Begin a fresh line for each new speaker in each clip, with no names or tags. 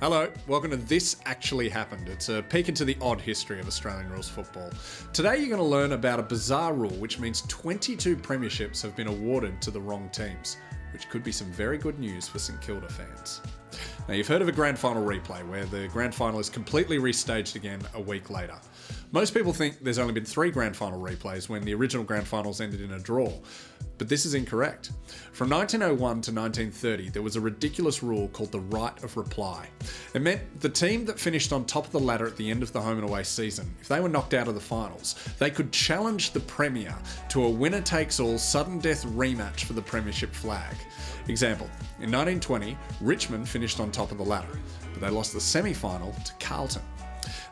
Hello, welcome to This Actually Happened. It's a peek into the odd history of Australian rules football. Today you're going to learn about a bizarre rule which means 22 premierships have been awarded to the wrong teams, which could be some very good news for St Kilda fans. Now, you've heard of a grand final replay where the grand final is completely restaged again a week later. Most people think there's only been 3 grand final replays when the original grand finals ended in a draw, but this is incorrect. From 1901 to 1930, there was a ridiculous rule called the right of reply. It meant the team that finished on top of the ladder at the end of the home and away season, if they were knocked out of the finals, they could challenge the Premier to a winner-takes-all sudden death rematch for the Premiership flag. Example, in 1920, Richmond finished on top of the ladder, but they lost the semi-final to Carlton.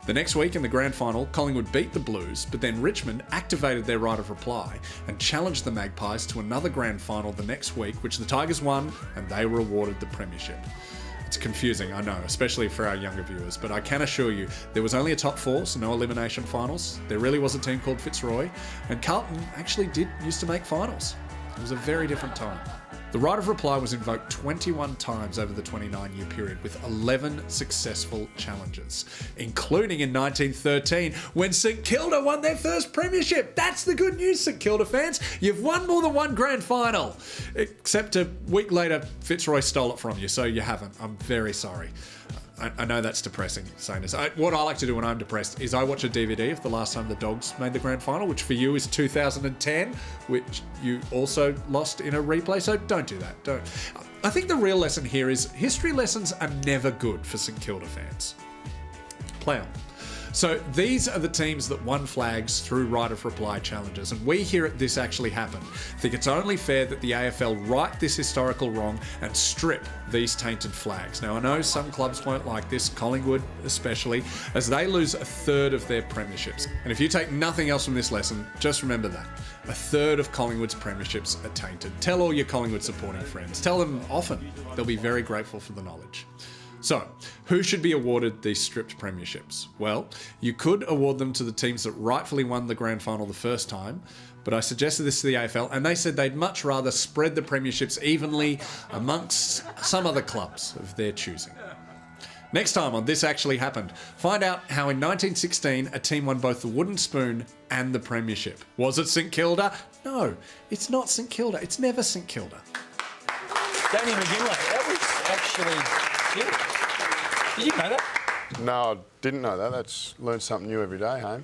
The next week in the grand final, Collingwood beat the Blues, but then Richmond activated their right of reply and challenged the Magpies to another grand final the next week, which the Tigers won, and they were awarded the premiership. It's confusing, I know, especially for our younger viewers, but I can assure you there was only a top 4, so no elimination finals. There really was a team called Fitzroy, and Carlton actually used to make finals. It was a very different time. The right of reply was invoked 21 times over the 29-year period with 11 successful challenges, including in 1913 when St Kilda won their first premiership. That's the good news, St Kilda fans. You've won more than one grand final. Except a week later, Fitzroy stole it from you, so you haven't. I'm very sorry. I know that's depressing, saying this. What I like to do when I'm depressed is I watch a DVD of the last time the Dogs made the grand final, which for you is 2010, which you also lost in a replay, so don't do that. Don't. I think the real lesson here is history lessons are never good for St Kilda fans. Play on. So these are the teams that won flags through right of reply challenges, and we here at This Actually Happened think it's only fair that the AFL right this historical wrong and strip these tainted flags. Now, I know some clubs won't like this, Collingwood especially, as they lose a third of their premierships. And if you take nothing else from this lesson, just remember that. A third of Collingwood's premierships are tainted. Tell all your Collingwood supporting friends. Tell them often. They'll be very grateful for the knowledge. So, who should be awarded these stripped premierships? Well, you could award them to the teams that rightfully won the grand final the first time, but I suggested this to the AFL and they said they'd much rather spread the premierships evenly amongst some other clubs of their choosing. Next time on This Actually Happened, find out how in 1916 a team won both the wooden spoon and the premiership. Was it St Kilda? No, it's not St Kilda. It's never St Kilda.
Danny McGinlay, that was actually... Did you know that?
No, I didn't know that. Learned something new every day, hey?